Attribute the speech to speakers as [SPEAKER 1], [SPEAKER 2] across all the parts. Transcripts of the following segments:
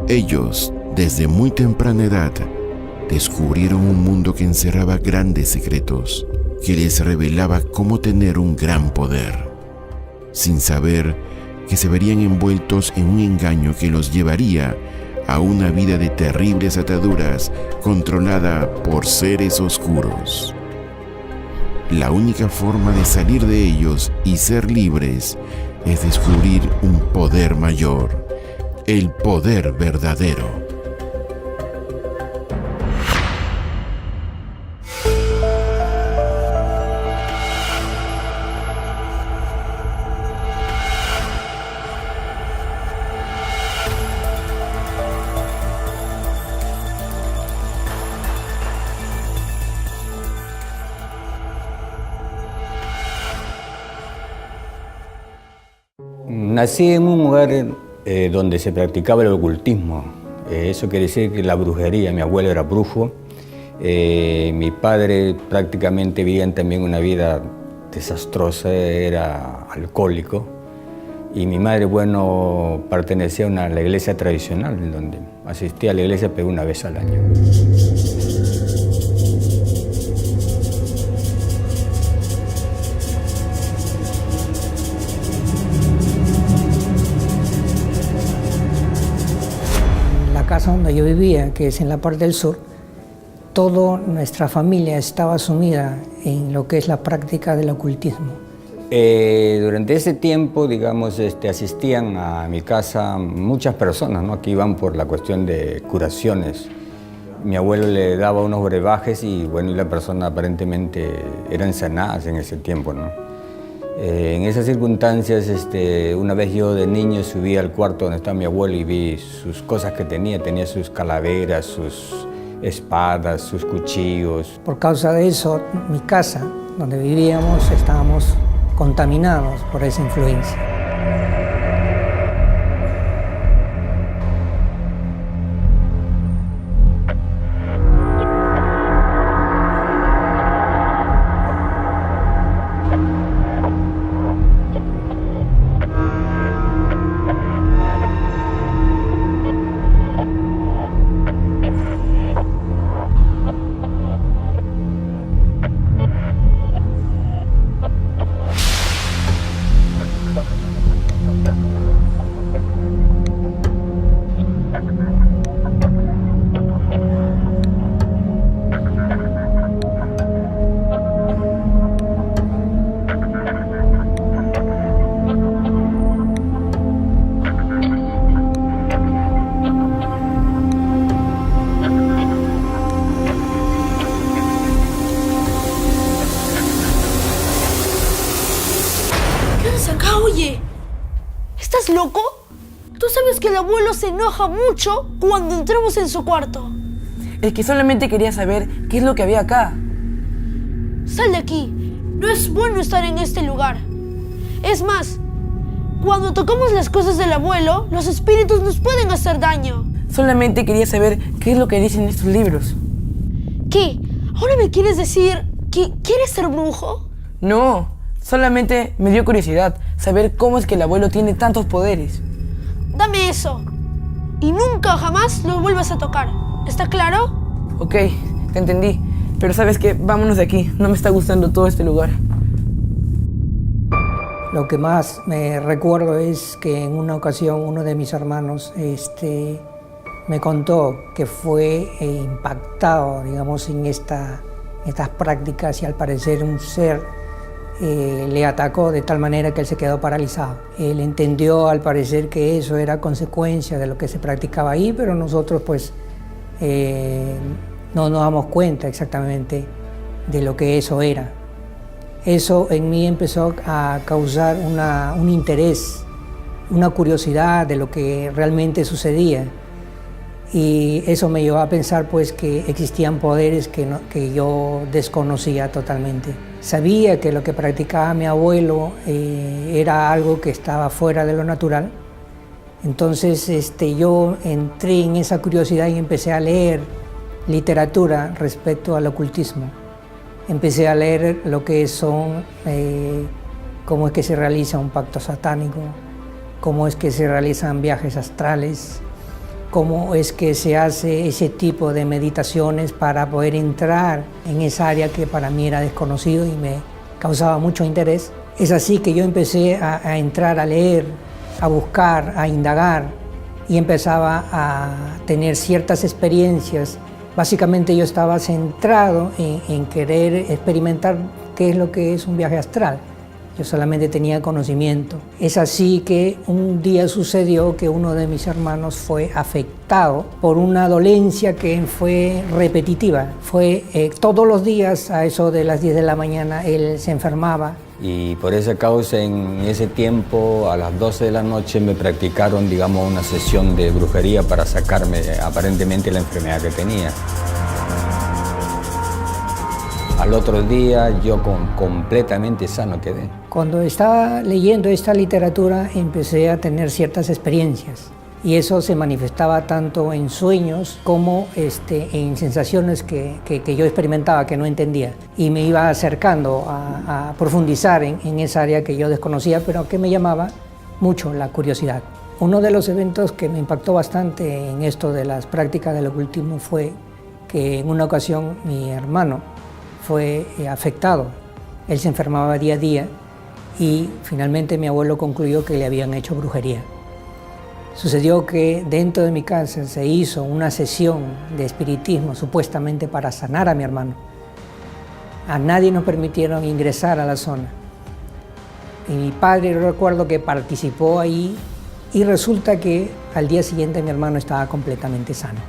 [SPEAKER 1] Ellos, desde muy temprana edad, descubrieron un mundo que encerraba grandes secretos, que les revelaba cómo tener un gran poder, sin saber que se verían envueltos en un engaño que los llevaría a una vida de terribles ataduras controlada por seres oscuros. La única forma de salir de ellos y ser libres es descubrir un poder mayor, el poder verdadero.
[SPEAKER 2] Nací en un lugar donde se practicaba el ocultismo. Eso quiere decir que la brujería, mi abuelo era brujo, mi padre prácticamente vivía también una vida desastrosa, era alcohólico, y mi madre, bueno, pertenecía a la iglesia tradicional, en donde asistía a la iglesia pero una vez al año.
[SPEAKER 3] Casa donde yo vivía, que es en la parte del sur, toda nuestra familia estaba sumida en lo que es la práctica del ocultismo.
[SPEAKER 2] Durante ese tiempo, digamos, asistían a mi casa muchas personas, ¿no?, que iban por la cuestión de curaciones. Mi abuelo le daba unos brebajes y, bueno, y la persona aparentemente eran sanadas en ese tiempo, ¿no? En esas circunstancias, una vez yo de niño subí al cuarto donde estaba mi abuelo y vi sus cosas que tenía sus calaveras, sus espadas, sus cuchillos.
[SPEAKER 3] Por causa de eso, mi casa, donde vivíamos, estábamos contaminados por esa influencia.
[SPEAKER 4] Oye, ¿estás loco? Tú sabes que el abuelo se enoja mucho cuando entramos en su cuarto.
[SPEAKER 5] Es que solamente quería saber qué es lo que había acá.
[SPEAKER 4] Sal de aquí. No es bueno estar en este lugar. Es más, cuando tocamos las cosas del abuelo, los espíritus nos pueden hacer daño.
[SPEAKER 5] Solamente quería saber qué es lo que dicen estos libros.
[SPEAKER 4] ¿Qué? ¿Ahora me quieres decir que quieres ser brujo?
[SPEAKER 5] No, solamente me dio curiosidad saber cómo es que el abuelo tiene tantos poderes.
[SPEAKER 4] Dame eso. Y nunca jamás lo vuelvas a tocar. ¿Está claro?
[SPEAKER 5] Ok, te entendí. Pero ¿sabes qué? Vámonos de aquí. No me está gustando todo este lugar.
[SPEAKER 3] Lo que más me recuerdo es que en una ocasión uno de mis hermanos me contó que fue impactado, digamos, en estas prácticas, y al parecer un ser le atacó de tal manera que él se quedó paralizado. Él entendió al parecer que eso era consecuencia de lo que se practicaba ahí, pero nosotros pues no nos damos cuenta exactamente de lo que eso era. Eso en mí empezó a causar un interés, una curiosidad de lo que realmente sucedía. Y eso me llevó a pensar pues que existían poderes que yo desconocía totalmente. Sabía que lo que practicaba mi abuelo era algo que estaba fuera de lo natural. Entonces yo entré en esa curiosidad y empecé a leer literatura respecto al ocultismo. Empecé a leer lo que son, cómo es que se realiza un pacto satánico, cómo es que se realizan viajes astrales, cómo es que se hace ese tipo de meditaciones para poder entrar en esa área que para mí era desconocido y me causaba mucho interés. Es así que yo empecé a entrar a leer, a buscar, a indagar y empezaba a tener ciertas experiencias. Básicamente yo estaba centrado en querer experimentar qué es lo que es un viaje astral. Yo solamente tenía conocimiento. Es así que un día sucedió que uno de mis hermanos fue afectado por una dolencia que fue repetitiva. Todos los días a eso de las 10 de la mañana él se enfermaba.
[SPEAKER 2] Y por esa causa, en ese tiempo, a las 12 de la noche, me practicaron, digamos, una sesión de brujería para sacarme aparentemente la enfermedad que tenía. Al otro día yo completamente sano quedé.
[SPEAKER 3] Cuando estaba leyendo esta literatura empecé a tener ciertas experiencias y eso se manifestaba tanto en sueños como en sensaciones que yo experimentaba que no entendía y me iba acercando a profundizar en esa área que yo desconocía pero que me llamaba mucho la curiosidad. Uno de los eventos que me impactó bastante en esto de las prácticas del ocultismo fue que en una ocasión mi hermano fue afectado. Él se enfermaba día a día y finalmente mi abuelo concluyó que le habían hecho brujería. Sucedió que dentro de mi casa se hizo una sesión de espiritismo supuestamente para sanar a mi hermano. A nadie nos permitieron ingresar a la zona. Y mi padre, recuerdo que participó ahí y resulta que al día siguiente mi hermano estaba completamente sano.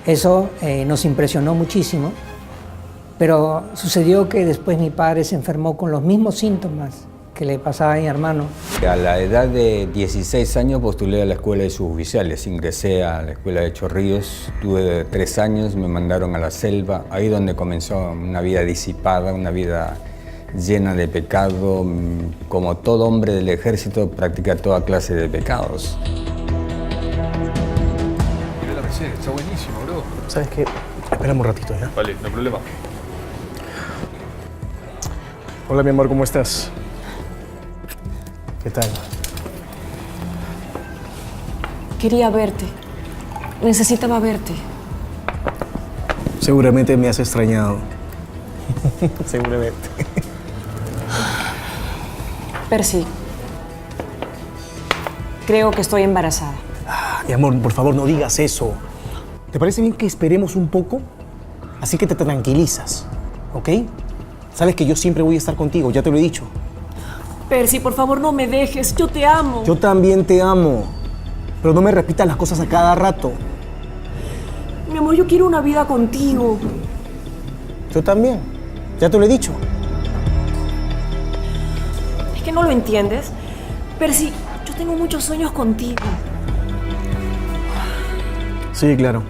[SPEAKER 3] Eso nos impresionó muchísimo. Pero sucedió que después mi padre se enfermó con los mismos síntomas que le pasaba a mi hermano.
[SPEAKER 2] A la edad de 16 años postulé a la escuela de suboficiales. Ingresé a la escuela de Chorrillos, tuve 3 años, me mandaron a la selva, ahí donde comenzó una vida disipada, una vida llena de pecado. Como todo hombre del ejército, practica toda clase de pecados.
[SPEAKER 6] Mira la receta, está buenísimo, bro.
[SPEAKER 7] ¿Sabes qué? Espérame un ratito, ¿ya?
[SPEAKER 6] Vale, no hay problema.
[SPEAKER 7] Hola, mi amor, ¿cómo estás? ¿Qué tal?
[SPEAKER 8] Quería verte. Necesitaba verte.
[SPEAKER 7] Seguramente me has extrañado. Seguramente.
[SPEAKER 8] Percy, creo que estoy embarazada.
[SPEAKER 7] Mi amor, por favor, no digas eso. ¿Te parece bien que esperemos un poco? Así que te tranquilizas, ¿ok? Sabes que yo siempre voy a estar contigo, ya te lo he dicho.
[SPEAKER 8] Percy, por favor, no me dejes. Yo te amo.
[SPEAKER 7] Yo también te amo. Pero no me repitas las cosas a cada rato.
[SPEAKER 8] Mi amor, yo quiero una vida contigo.
[SPEAKER 7] Yo también. Ya te lo he dicho.
[SPEAKER 8] Es que no lo entiendes. Percy, yo tengo muchos sueños contigo.
[SPEAKER 7] Sí, claro.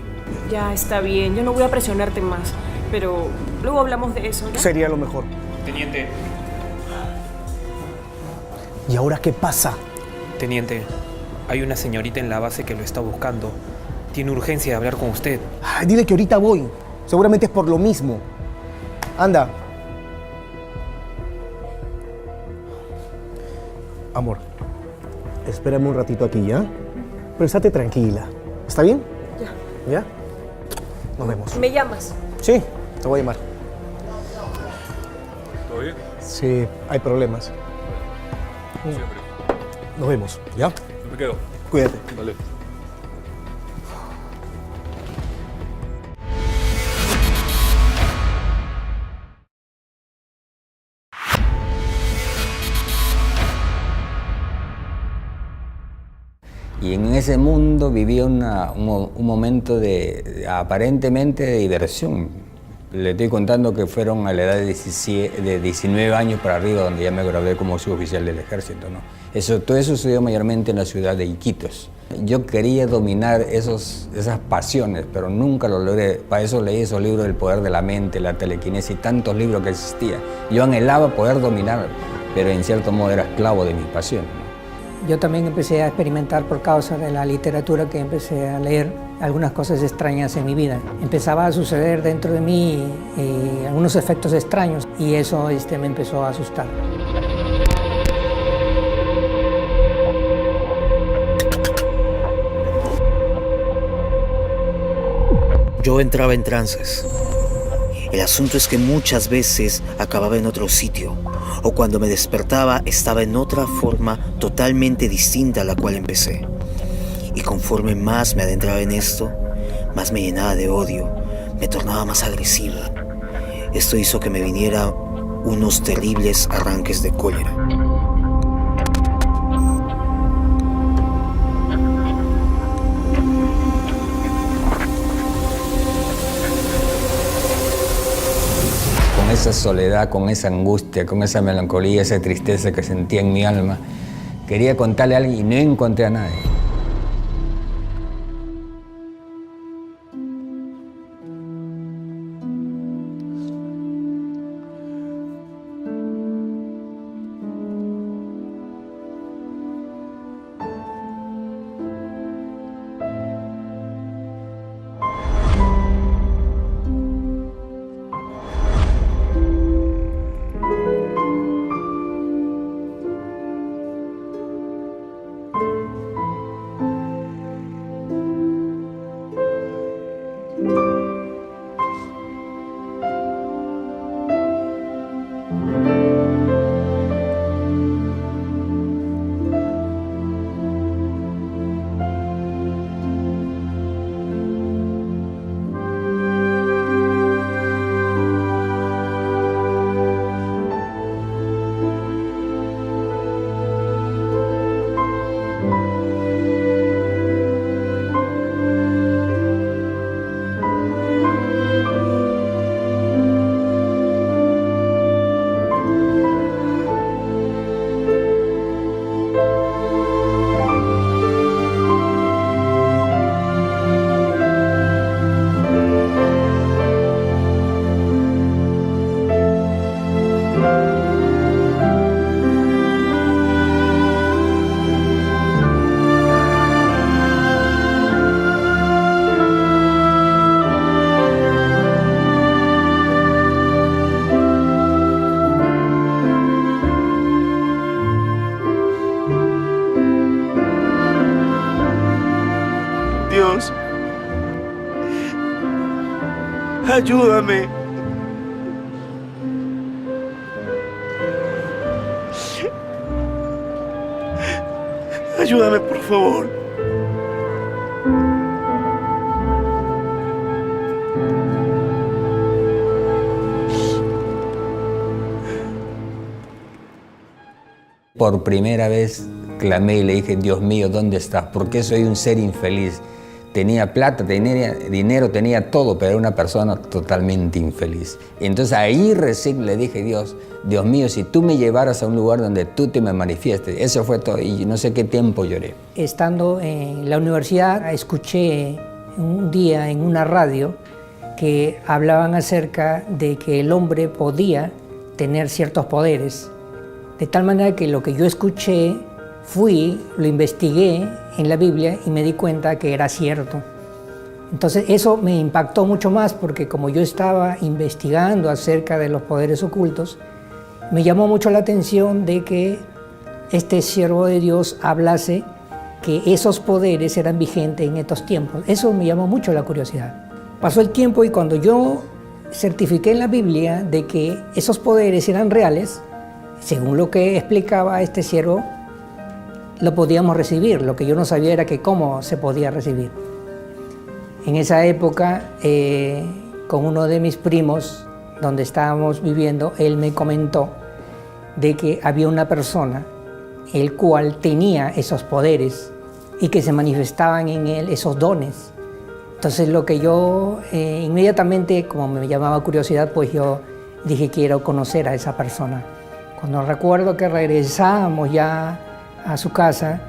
[SPEAKER 8] Ya, está bien. Yo no voy a presionarte más. Pero luego hablamos de eso, ¿ya?
[SPEAKER 7] Sería lo mejor.
[SPEAKER 9] Teniente,
[SPEAKER 7] ¿Y ahora qué pasa?
[SPEAKER 9] teniente, hay una señorita en la base que lo está buscando. Tiene urgencia de hablar con usted.
[SPEAKER 7] Ay, dile que ahorita voy. Seguramente es por lo mismo. Anda. Amor, espérame un ratito aquí, ¿ya? Pero estate tranquila. ¿Está bien?
[SPEAKER 8] Ya.
[SPEAKER 7] ¿Ya? Nos vemos.
[SPEAKER 8] ¿Me llamas?
[SPEAKER 7] Sí, te voy a llamar.
[SPEAKER 6] ¿Todo bien?
[SPEAKER 7] Sí, hay problemas.
[SPEAKER 6] Siempre.
[SPEAKER 7] Nos vemos, ¿ya?
[SPEAKER 6] No me quedo.
[SPEAKER 7] Cuídate.
[SPEAKER 6] Vale.
[SPEAKER 2] Y en ese mundo vivía un momento aparentemente de diversión. Le estoy contando que fueron a la edad de 19 años para arriba donde ya me gradué como suboficial del ejército, ¿no? Todo eso sucedió mayormente en la ciudad de Iquitos. Yo quería dominar esas pasiones, pero nunca lo logré. Para eso leí esos libros del poder de la mente, la telequinesis y tantos libros que existían. Yo anhelaba poder dominar, pero en cierto modo era esclavo de mis pasiones, ¿no?
[SPEAKER 3] Yo también empecé a experimentar por causa de la literatura que empecé a leer algunas cosas extrañas en mi vida. Empezaba a suceder dentro de mí algunos efectos extraños y eso me empezó a asustar.
[SPEAKER 10] Yo entraba en trances. El asunto es que muchas veces acababa en otro sitio, o cuando me despertaba estaba en otra forma totalmente distinta a la cual empecé. Y conforme más me adentraba en esto, más me llenaba de odio, me tornaba más agresivo. Esto hizo que me viniera unos terribles arranques de cólera.
[SPEAKER 2] Con esa soledad, con esa angustia, con esa melancolía, esa tristeza que sentía en mi alma, quería contarle a alguien y no encontré a nadie.
[SPEAKER 11] Dios, ayúdame. Ayúdame, por favor.
[SPEAKER 2] Por primera vez clamé y le dije, Dios mío, ¿dónde estás? ¿Por qué soy un ser infeliz? Tenía plata, tenía dinero, tenía todo, pero era una persona totalmente infeliz. Y entonces ahí recién le dije, Dios mío, si tú me llevaras a un lugar donde tú te me manifiestes. Eso fue todo, y no sé qué tiempo lloré.
[SPEAKER 3] Estando en la universidad, escuché un día en una radio que hablaban acerca de que el hombre podía tener ciertos poderes. De tal manera que lo que yo escuché, lo investigué en la Biblia y me di cuenta que era cierto. Entonces eso me impactó mucho más porque como yo estaba investigando acerca de los poderes ocultos, me llamó mucho la atención de que este siervo de Dios hablase que esos poderes eran vigentes en estos tiempos. Eso me llamó mucho la curiosidad. Pasó el tiempo y cuando yo certifiqué en la Biblia de que esos poderes eran reales, según lo que explicaba este siervo, lo podíamos recibir. Lo que yo no sabía era que cómo se podía recibir. En esa época, con uno de mis primos, donde estábamos viviendo, él me comentó de que había una persona el cual tenía esos poderes y que se manifestaban en él esos dones. Entonces lo que yo inmediatamente, como me llamaba curiosidad, pues yo dije quiero conocer a esa persona. Cuando recuerdo que regresábamos ya a su casa,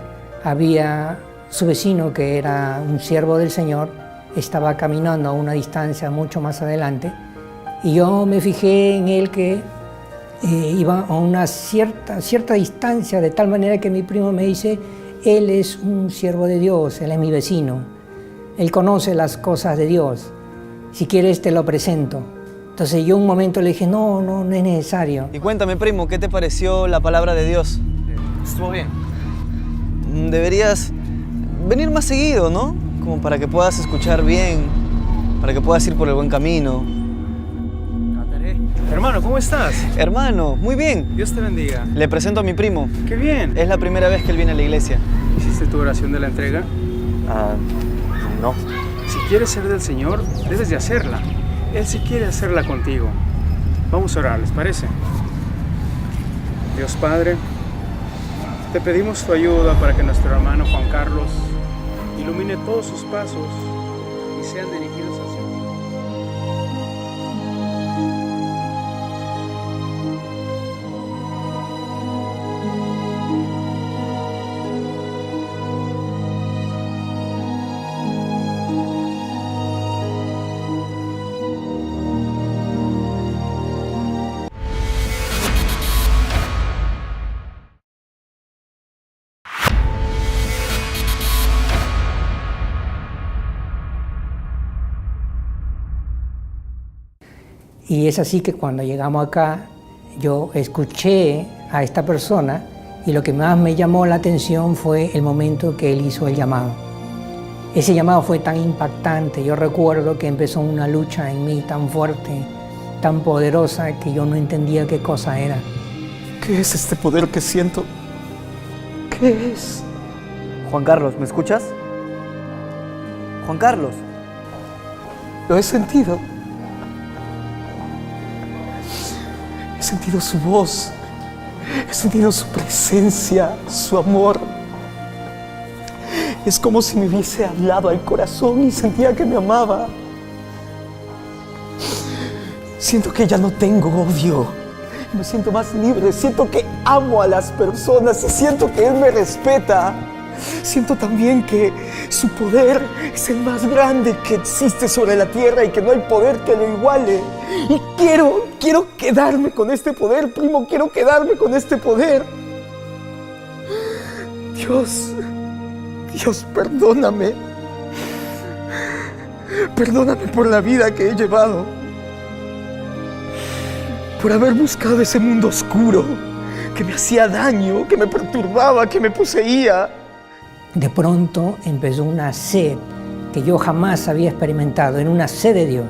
[SPEAKER 3] había su vecino que era un siervo del Señor, estaba caminando a una distancia mucho más adelante y yo me fijé en él que iba a una cierta distancia, de tal manera que mi primo me dice, él es un siervo de Dios, él es mi vecino, él conoce las cosas de Dios, si quieres te lo presento. Entonces yo un momento le dije, no es necesario.
[SPEAKER 12] Y cuéntame, primo, ¿qué te pareció la palabra de Dios?
[SPEAKER 6] Estuvo bien.
[SPEAKER 12] Deberías venir más seguido, ¿no? Como para que puedas escuchar bien para que puedas ir por el buen camino.
[SPEAKER 13] Trataré. Hermano, ¿cómo estás?
[SPEAKER 12] Hermano, muy bien.
[SPEAKER 13] Dios te bendiga.
[SPEAKER 12] Le presento a mi primo.
[SPEAKER 13] ¡Qué bien!
[SPEAKER 12] Es la primera vez que él viene a la iglesia.
[SPEAKER 13] ¿Hiciste tu oración de la entrega?
[SPEAKER 12] No.
[SPEAKER 13] Si quieres ser del Señor, debes de hacerla. Él sí quiere hacerla contigo. Vamos a orar, ¿les parece? Dios Padre, te pedimos tu ayuda para que nuestro hermano Juan Carlos ilumine todos sus pasos y sean dirigidos hacia ti.
[SPEAKER 3] Y es así que cuando llegamos acá, yo escuché a esta persona y lo que más me llamó la atención fue el momento que él hizo el llamado. Ese llamado fue tan impactante. Yo recuerdo que empezó una lucha en mí tan fuerte, tan poderosa, que yo no entendía qué cosa era.
[SPEAKER 7] ¿Qué es este poder que siento? ¿Qué es?
[SPEAKER 12] Juan Carlos, ¿me escuchas? Juan Carlos.
[SPEAKER 7] Lo he sentido. He sentido su voz. He sentido su presencia, su amor. Es como si me hubiese hablado al corazón y sentía que me amaba. Siento que ya no tengo odio. Me siento más libre. Siento que amo a las personas y siento que Él me respeta. Siento también que su poder es el más grande que existe sobre la tierra y que no hay poder que lo iguale. Y quiero quedarme con este poder, primo, quiero quedarme con este poder. Dios, perdóname. Perdóname por la vida que he llevado. Por haber buscado ese mundo oscuro que me hacía daño, que me perturbaba, que me poseía.
[SPEAKER 3] De pronto empezó una sed que yo jamás había experimentado, en una sed de Dios,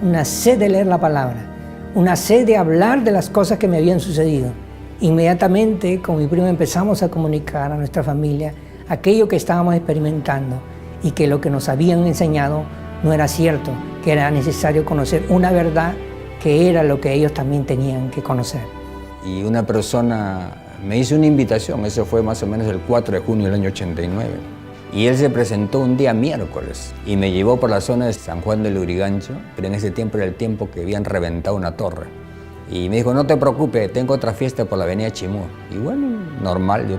[SPEAKER 3] una sed de leer la palabra, una sed de hablar de las cosas que me habían sucedido. Inmediatamente con mi primo empezamos a comunicar a nuestra familia aquello que estábamos experimentando y que lo que nos habían enseñado no era cierto, que era necesario conocer una verdad que era lo que ellos también tenían que conocer.
[SPEAKER 2] Y una persona me hizo una invitación, eso fue más o menos el 4 de junio del año 89. Y él se presentó un día miércoles y me llevó por la zona de San Juan del Lurigancho, pero en ese tiempo era el tiempo que habían reventado una torre. Y me dijo, no te preocupes, tengo otra fiesta por la avenida Chimú. Y bueno, normal, yo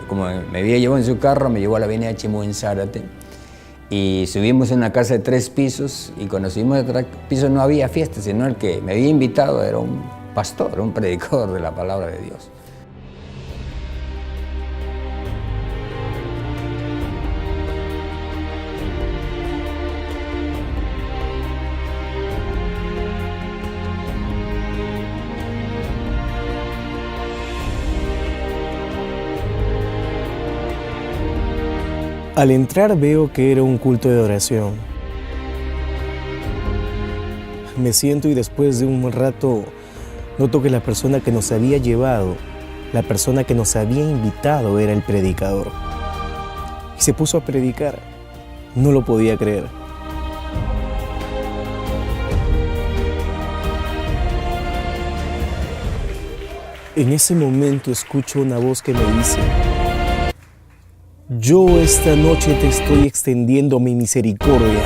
[SPEAKER 2] como me había llevado en su carro, me llevó a la avenida Chimú en Zárate. Y subimos en una casa de 3 pisos y cuando subimos de 3 pisos no había fiesta, sino el que me había invitado era un pastor, un predicador de la palabra de Dios.
[SPEAKER 7] Al entrar veo que era un culto de oración. Me siento y después de un rato noto que la persona que nos había llevado, la persona que nos había invitado era el predicador. Y se puso a predicar. No lo podía creer. En ese momento escucho una voz que me dice: yo esta noche te estoy extendiendo mi misericordia.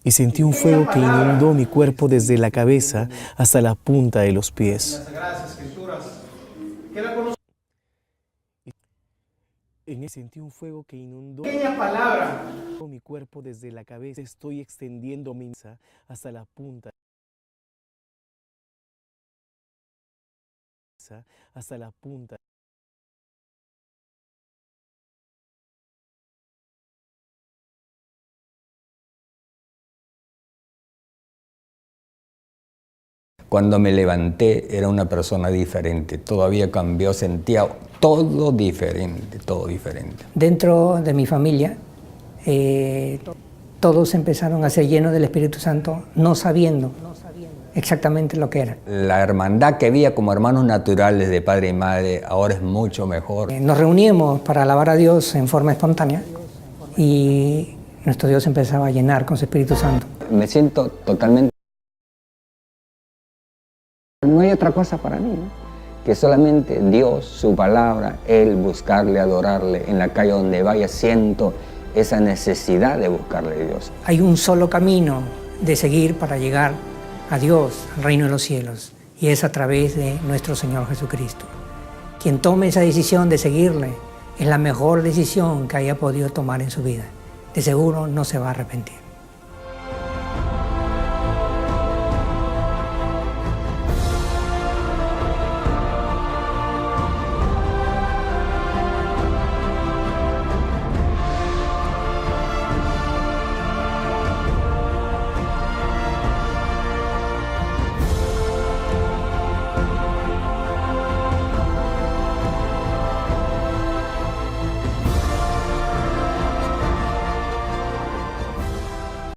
[SPEAKER 7] Y sentí un fuego que inundó mi cuerpo desde la cabeza hasta la punta de los pies. Sentí un fuego que inundó mi cuerpo desde la cabeza. Estoy extendiendo mi misa hasta la punta. Hasta la punta.
[SPEAKER 2] Cuando me levanté era una persona diferente, todavía cambió, sentía todo diferente, todo diferente.
[SPEAKER 3] Dentro de mi familia todos empezaron a ser llenos del Espíritu Santo, no sabiendo exactamente lo que era.
[SPEAKER 2] La hermandad que había como hermanos naturales de padre y madre ahora es mucho mejor.
[SPEAKER 3] Nos reuníamos para alabar a Dios en forma espontánea y nuestro Dios empezaba a llenar con su Espíritu Santo.
[SPEAKER 2] Me siento totalmente... No hay otra cosa para mí, ¿no? Que solamente Dios, su palabra, Él, buscarle, adorarle. En la calle donde vaya siento esa necesidad de buscarle a Dios.
[SPEAKER 3] Hay un solo camino de seguir para llegar a Dios, al reino de los cielos, y es a través de nuestro Señor Jesucristo. Quien tome esa decisión de seguirle es la mejor decisión que haya podido tomar en su vida. De seguro no se va a arrepentir.